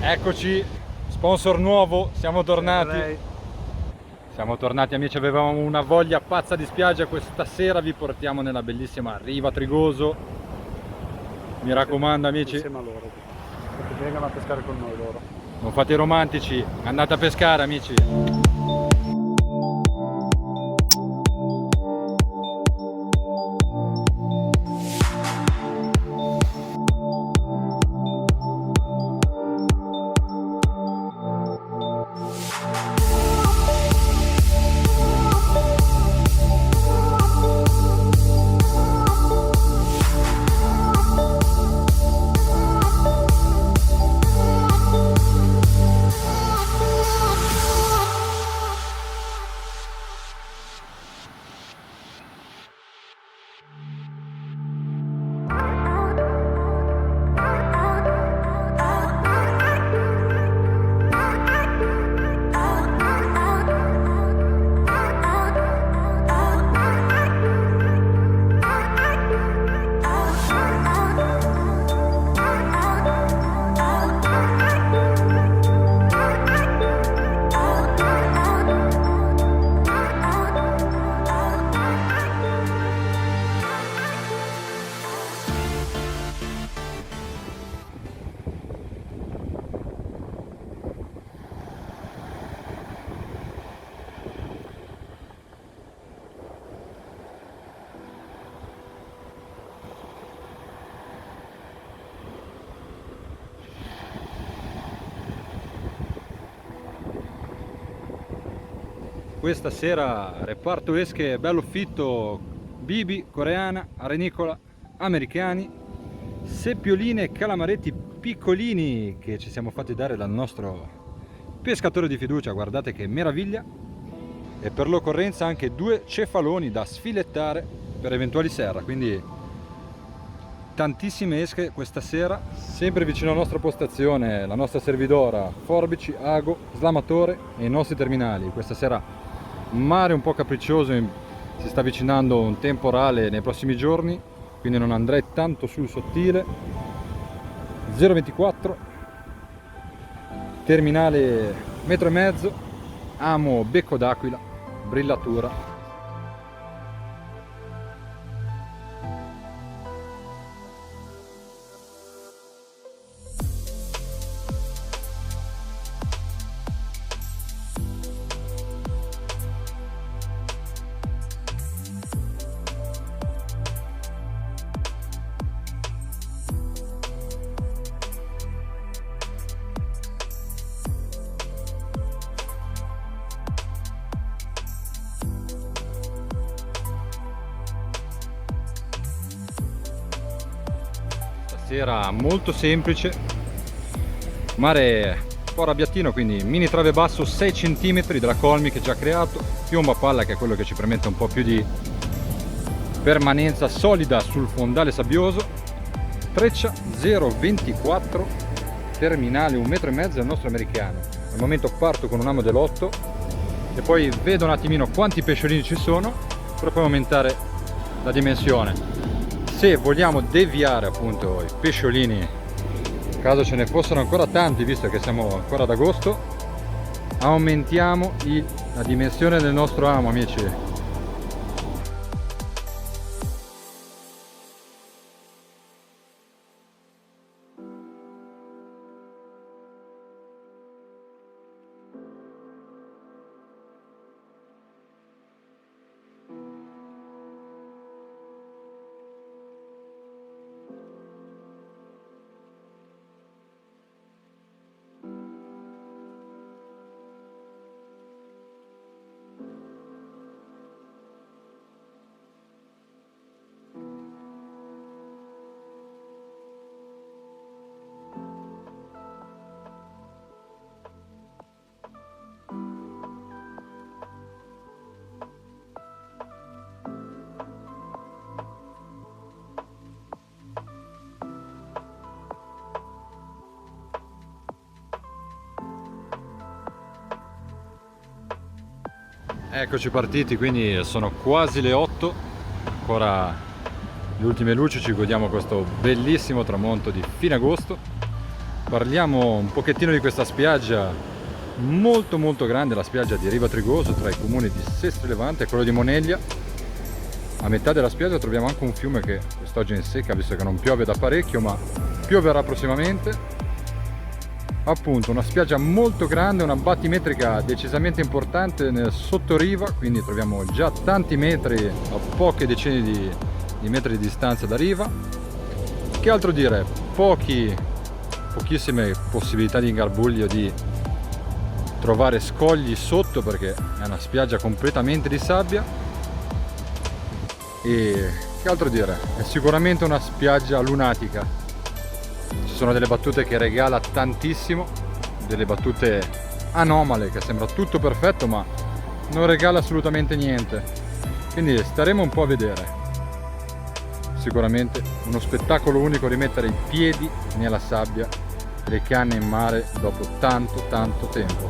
Eccoci, sponsor nuovo, siamo tornati. Siamo tornati amici, avevamo una voglia pazza di spiaggia, questa sera vi portiamo nella bellissima Riva Trigoso. Mi raccomando amici, insieme a loro, perché vengano a pescare con noi loro. non fate i romantici, andate a pescare amici. Questa sera reparto esche bello fitto, bibi, coreana, arenicola, americani, seppioline e calamaretti piccolini che ci siamo fatti dare dal nostro pescatore di fiducia, guardate che meraviglia, e per l'occorrenza anche 2 cefaloni da sfilettare per eventuali serra, quindi tantissime esche questa sera, sempre vicino alla nostra postazione, la nostra servidora, forbici, ago, slamatore e i nostri terminali. Questa sera mare un po' capriccioso, si sta avvicinando un temporale nei prossimi giorni, quindi non andrei tanto sul sottile. 0,24, terminale 1,5 metri, amo becco d'aquila, brillatura. Sera molto semplice, mare un po' arrabbiatino, quindi mini trave basso 6 cm della Colmi che già creato, piombo a palla che è quello che ci permette un po' più di permanenza solida sul fondale sabbioso, treccia 0,24, terminale 1,5 metri del nostro americano. Al momento parto con un amo dell'8 e poi vedo un attimino quanti pesciolini ci sono per poi aumentare la dimensione. Se vogliamo deviare appunto i pesciolini, in caso ce ne fossero ancora tanti, visto che siamo ancora ad agosto, aumentiamo la dimensione del nostro amo amici. Eccoci partiti, quindi sono quasi le 8, ancora le ultime luci, ci godiamo questo bellissimo tramonto di fine agosto. parliamo un pochettino di questa spiaggia molto molto grande, la spiaggia di Riva Trigoso tra i comuni di Sestri Levante e quello di Moneglia. A metà della spiaggia troviamo anche un fiume che quest'oggi è in secca visto che non piove da parecchio, ma pioverà prossimamente. Appunto una spiaggia molto grande, una battimetrica decisamente importante nel sottoriva, quindi troviamo già tanti metri a poche decine di metri di distanza da riva. Che altro dire? Pochissime possibilità di ingarbuglio, di trovare scogli sotto perché è una spiaggia completamente di sabbia. E che altro dire? È sicuramente una spiaggia lunatica. Ci sono delle battute che regala tantissimo, delle battute anomale che sembra tutto perfetto ma non regala assolutamente niente, quindi staremo un po' a vedere. Sicuramente uno spettacolo unico rimettere i piedi nella sabbia e le canne in mare dopo tanto tempo.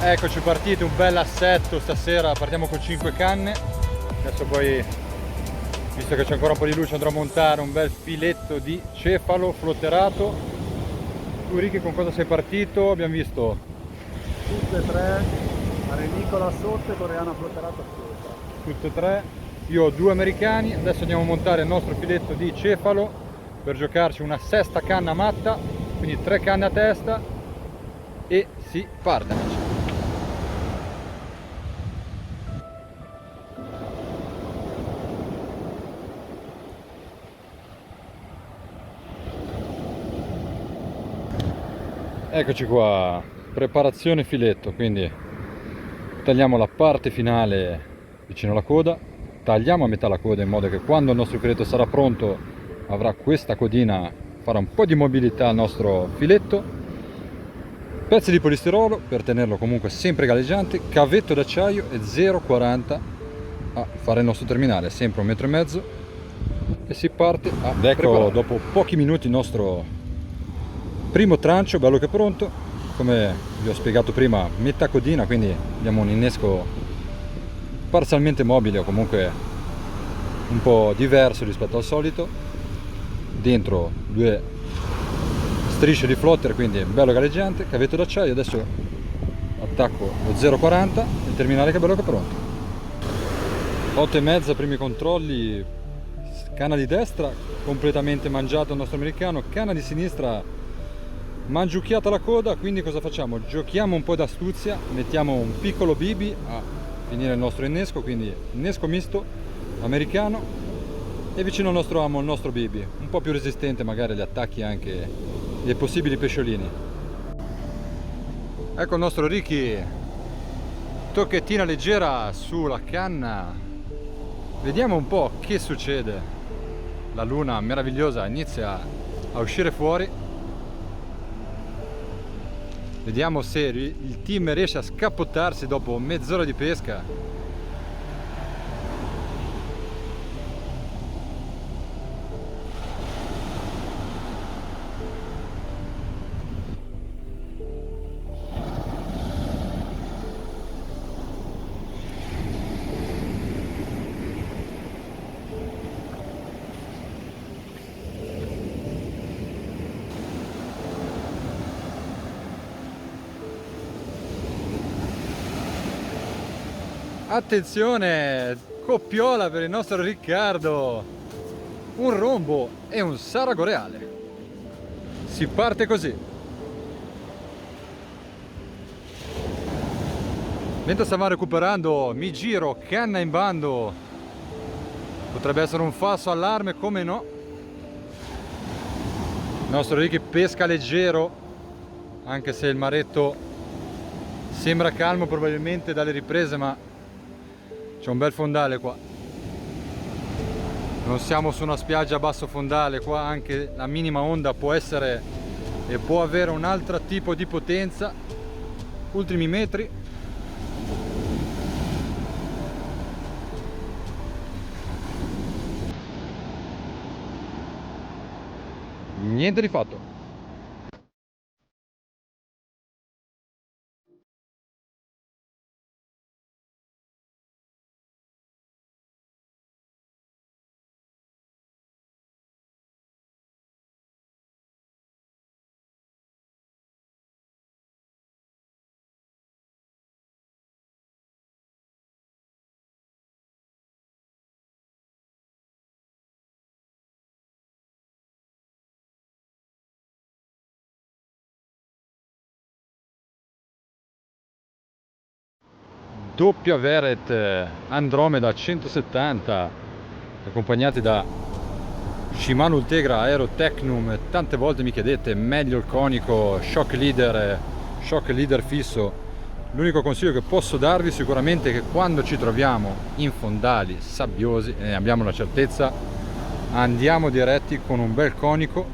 Eccoci partiti, un bel assetto stasera, partiamo con 5 canne, adesso poi, visto che c'è ancora un po' di luce, andrò a montare un bel filetto di cefalo flotterato. Tu Ricky con cosa sei partito? Abbiamo visto Tutte e tre, arenicola sotto e coreana flotterata sopra. tutte e tre. Io ho 2 americani, adesso andiamo a montare il nostro filetto di cefalo per giocarci una sesta canna matta, quindi 3 canne a testa e si parte amici. Eccoci qua, preparazione filetto, quindi tagliamo la parte finale vicino alla coda, tagliamo a metà la coda in modo che quando il nostro filetto sarà pronto avrà questa codina, farà un po' di mobilità al nostro filetto, pezzi di polistirolo per tenerlo comunque sempre galleggiante, cavetto d'acciaio e 0,40 a fare il nostro terminale, sempre 1,5 metri e si parte a ecco dopo pochi minuti il nostro primo trancio bello che pronto. Come vi ho spiegato prima, metà codina, quindi abbiamo un innesco parzialmente mobile o comunque un po' diverso rispetto al solito. Dentro 2 strisce di flotter, quindi bello galleggiante, cavetto d'acciaio. Adesso attacco lo 0,40, il terminale che bello che è pronto. 8,5 primi controlli, canna di destra completamente mangiato il nostro americano, canna di sinistra mangiucchiata la coda, quindi cosa facciamo? Giochiamo un po' d'astuzia, mettiamo un piccolo bibi a finire il nostro innesco, quindi innesco misto americano e vicino al nostro amo il nostro bibi, un po' più resistente magari agli attacchi anche dei possibili pesciolini. Ecco il nostro Ricky, tocchettina leggera sulla canna, vediamo un po' che succede. La luna meravigliosa inizia a uscire fuori. Vediamo se il team riesce a scappottarsi dopo mezz'ora di pesca. Attenzione, coppiola per il nostro Riccardo, un rombo e un saragoreale. Si parte così. Mentre stavamo recuperando mi giro, canna in bando, potrebbe essere un falso allarme, come no. Il nostro Ricky pesca leggero, anche se il maretto sembra calmo probabilmente dalle riprese, ma c'è un bel fondale qua. Non siamo su una spiaggia a basso fondale, qua anche la minima onda può essere e può avere un altro tipo di potenza. Ultimi metri. Niente di fatto. doppia Weret Andromeda 170, accompagnati da Shimano Ultegra Aero Tecnum. Tante volte mi chiedete meglio il conico, shock leader fisso. L'unico consiglio che posso darvi sicuramente è che quando ci troviamo in fondali sabbiosi e ne abbiamo la certezza, andiamo diretti con un bel conico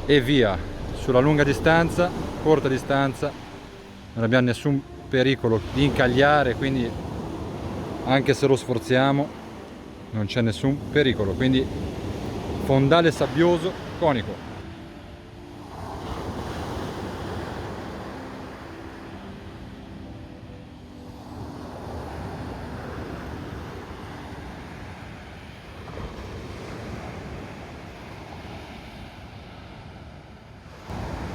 e via. Sulla lunga distanza, corta distanza, non abbiamo nessun pericolo di incagliare, quindi anche se lo sforziamo non c'è nessun pericolo. Quindi fondale sabbioso, conico.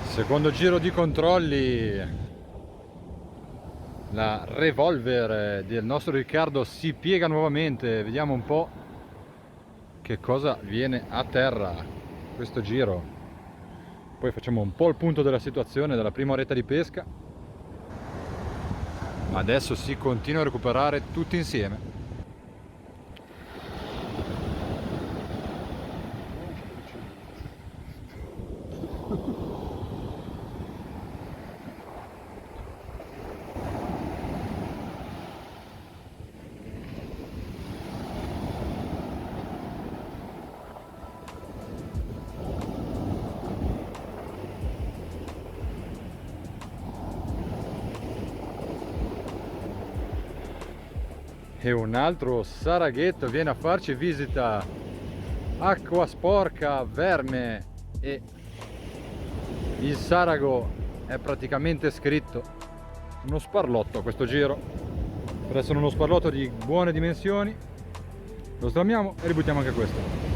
Secondo giro di controlli, la revolver del nostro Riccardo si piega nuovamente. Vediamo un po' che cosa viene a terra questo giro. Poi facciamo un po' il punto della situazione della prima oretta di pesca, ma adesso si continua a recuperare tutti insieme. E un altro saraghetto viene a farci visita. Acqua sporca, verme, e il sarago è praticamente scritto. Uno sparlotto a questo giro. Per essere uno sparlotto di buone dimensioni, lo slamiamo e ributtiamo anche questo.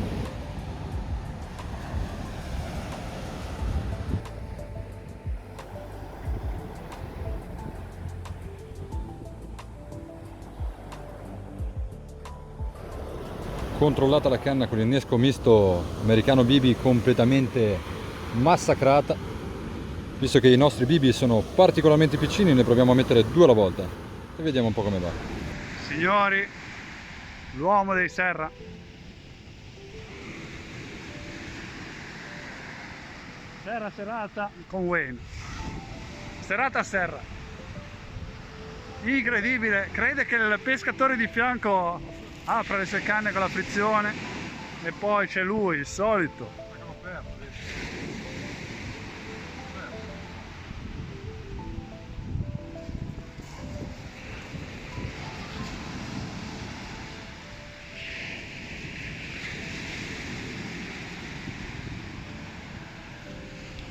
Controllata la canna con l'innesco misto americano BB completamente massacrata. Visto che i nostri BB sono particolarmente piccini, ne proviamo a mettere 2 alla volta e vediamo un po' come va. Signori, l'uomo dei Serra. Serata con Wayne. Serata a Serra. Incredibile, crede che il pescatore di fianco apra le sue canne con la frizione e poi c'è lui, il solito.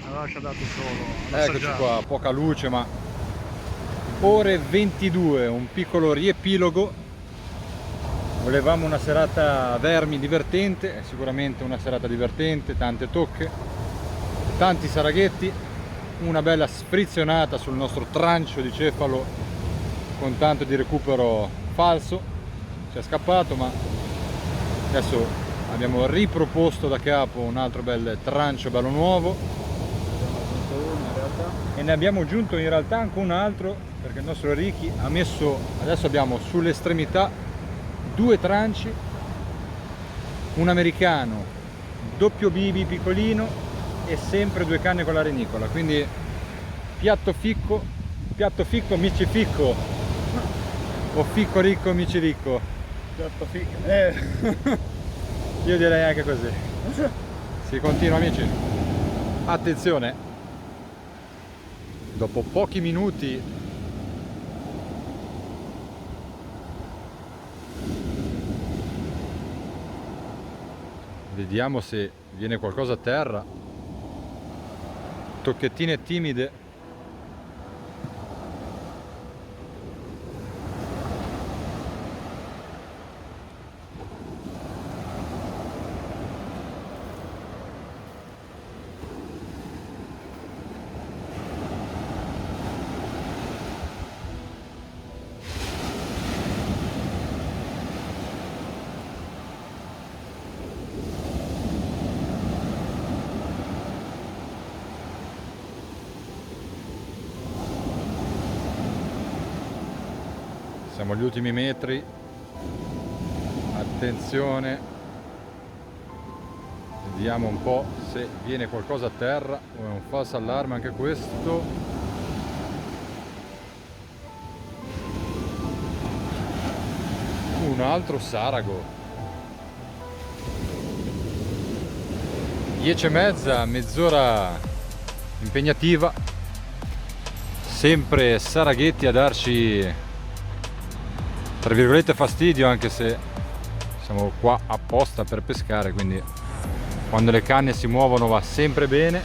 Allora ci ha dato solo. Eccoci qua, poca luce, ma ore 22, un piccolo riepilogo. Volevamo una serata vermi divertente, è sicuramente una serata divertente, tante tocche, tanti saraghetti, una bella sfrizionata sul nostro trancio di cefalo con tanto di recupero falso. Ci è scappato, ma adesso abbiamo riproposto da capo un altro bel trancio bello nuovo e ne abbiamo aggiunto in realtà anche un altro, perché il nostro Ricky ha messo, adesso abbiamo sull'estremità 2 tranci, un americano, doppio BB piccolino e sempre 2 canne con la renicola, quindi piatto ficco, mici ficco, o ficco ricco, mici ricco. Piatto ficco. Io direi anche così. Si continua, amici. Attenzione, dopo pochi minuti vediamo se viene qualcosa a terra. Tocchettine timide. Siamo agli ultimi metri. Attenzione. Vediamo un po' se viene qualcosa a terra o è un falso allarme anche questo. Un altro Sarago. 10:30, mezz'ora impegnativa. Sempre Saraghetti a darci, tra virgolette, fastidio, anche se siamo qua apposta per pescare, quindi quando le canne si muovono va sempre bene.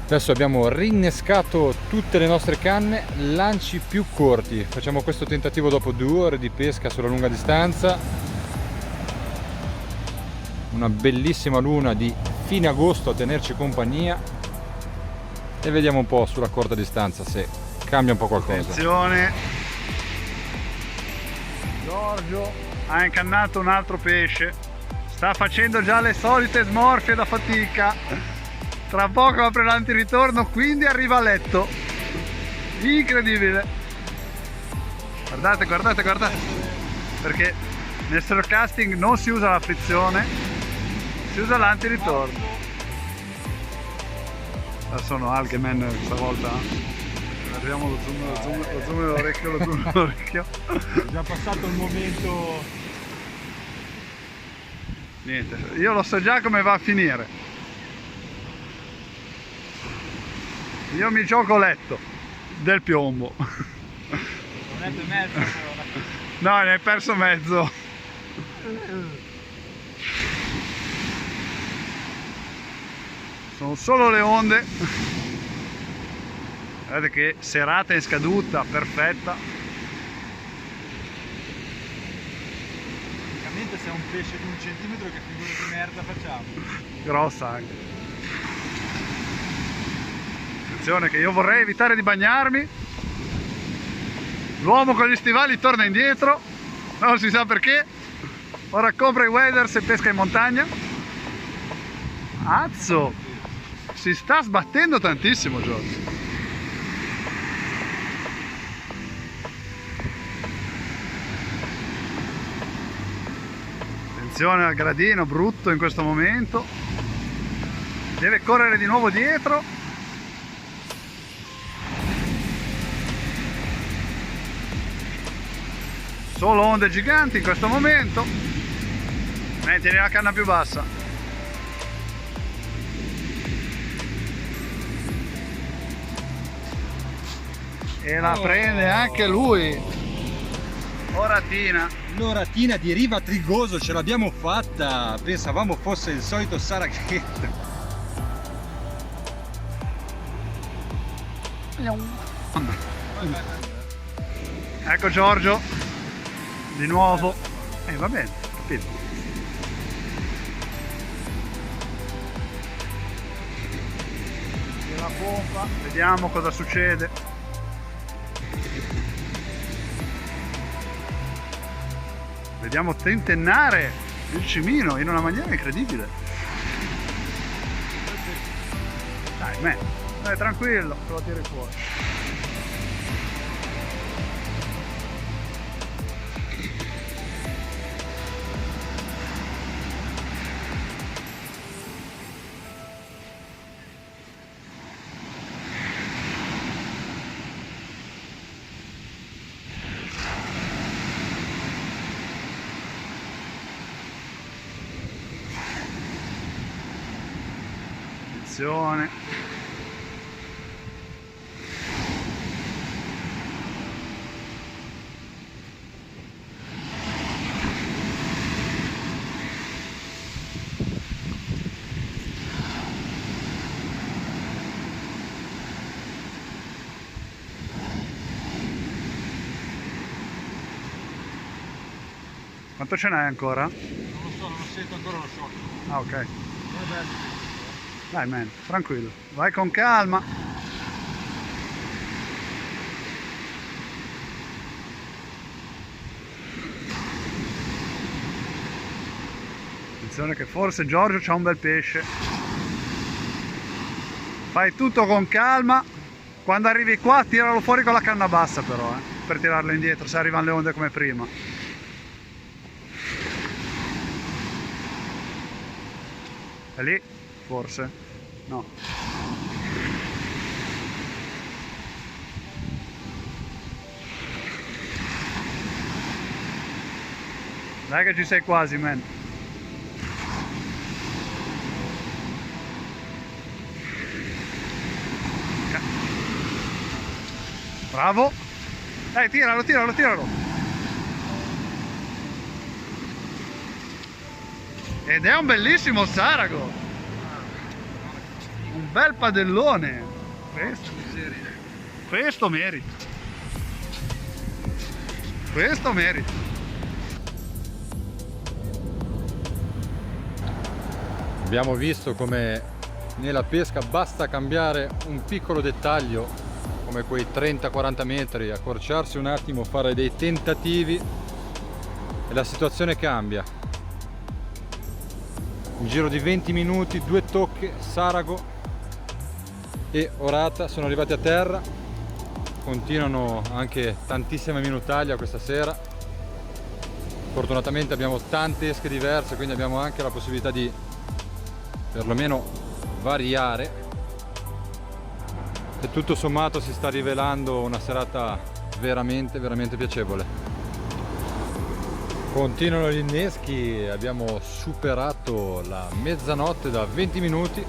Adesso abbiamo rinnescato tutte le nostre canne, lanci più corti. Facciamo questo tentativo dopo 2 ore di pesca sulla lunga distanza. Una bellissima luna di fine agosto a tenerci compagnia e vediamo un po' sulla corta distanza se cambia un po' qualcosa. Attenzione, Giorgio ha incannato un altro pesce, sta facendo già le solite smorfie da fatica, tra poco apre l'antiritorno, quindi arriva a letto. Incredibile, guardate, guardate, guardate, perché nel surfcasting non si usa la frizione, si usa l'antiritorno. Sono alghe, man, stavolta. Arriviamo lo zoom nell'orecchio, lo zoom nell'orecchio. È già passato il momento. Niente, io lo so già come va a finire. Io mi gioco letto del piombo. Non è per mezzo allora. No, ne hai perso mezzo. Sono solo le onde. Guardate che serata in scaduta, perfetta. Praticamente se è un pesce di 1 centimetro, che figura di merda facciamo? Grossa anche. Attenzione che io vorrei evitare di bagnarmi. L'uomo con gli stivali torna indietro, non si sa perché. Ora compra i waders e pesca in montagna. Azzo! Si sta sbattendo tantissimo Giorgio. Attenzione al gradino brutto in questo momento. Deve correre di nuovo dietro. Solo onde giganti in questo momento. Tieni la canna più bassa. E la prende anche lui. Oratina. L'oratina di Riva Trigoso ce l'abbiamo fatta. Pensavamo fosse il solito Saraghetti. Ecco Giorgio di nuovo. Va bene, capito. E la pompa, vediamo cosa succede. Vediamo tentennare il cimino in una maniera incredibile. Dai, me, dai, tranquillo, te lo tiri fuori. Attenzione. Quanto ce n'hai ancora? Non lo so, non sento ancora lo shock. Ah, ok. Non è bello. Dai man, tranquillo, vai con calma. Attenzione che forse Giorgio c'ha un bel pesce. Fai tutto con calma. Quando arrivi qua tiralo fuori con la canna bassa però. per tirarlo indietro se arrivano le onde come prima. È lì? Forse? No. Dai che ci sei quasi, man. Bravo. Dai, tiralo, tiralo, tiralo. Ed è un bellissimo Sarago. Un bel padellone. Questo merita. Questo merita. Abbiamo visto come nella pesca basta cambiare un piccolo dettaglio, come quei 30-40 metri, accorciarsi un attimo, fare dei tentativi e la situazione cambia. In giro di 20 minuti, 2 tocche, Sarago e orata sono arrivati a terra. Continuano anche tantissime minutaglia questa sera. Fortunatamente abbiamo tante esche diverse, quindi abbiamo anche la possibilità di perlomeno variare, e tutto sommato si sta rivelando una serata veramente piacevole. Continuano gli inneschi, abbiamo superato la mezzanotte da 20 minuti.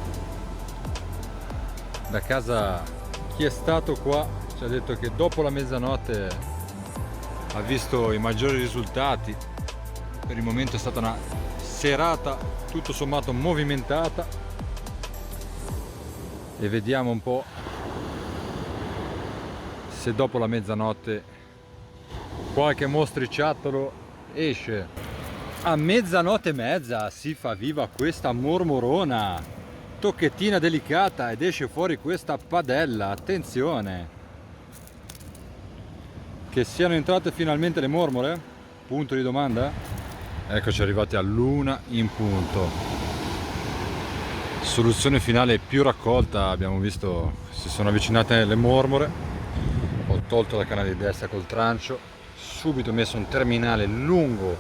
Da casa chi è stato qua ci ha detto che dopo la mezzanotte ha visto i maggiori risultati. Per il momento è stata una serata tutto sommato movimentata e vediamo un po' se dopo la mezzanotte qualche mostriciattolo esce. A mezzanotte e mezza si fa viva questa mormorona, tocchettina delicata, ed esce fuori questa padella. Attenzione, che siano entrate finalmente le mormore? Punto di domanda? Eccoci arrivati all'1 in punto. Soluzione finale più raccolta, abbiamo visto si sono avvicinate le mormore. Ho tolto la canna di destra col trancio, subito messo un terminale lungo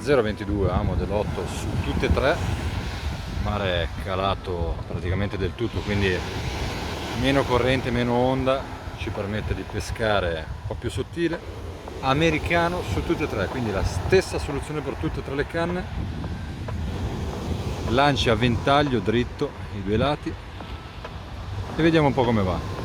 0,22 amo dell'8 su tutte e tre. Il mare è calato praticamente del tutto, quindi meno corrente, meno onda, ci permette di pescare un po' più sottile. Americano su tutte e tre, quindi la stessa soluzione per tutte e tre le canne. Lanci a ventaglio dritto i due lati e vediamo un po' come va.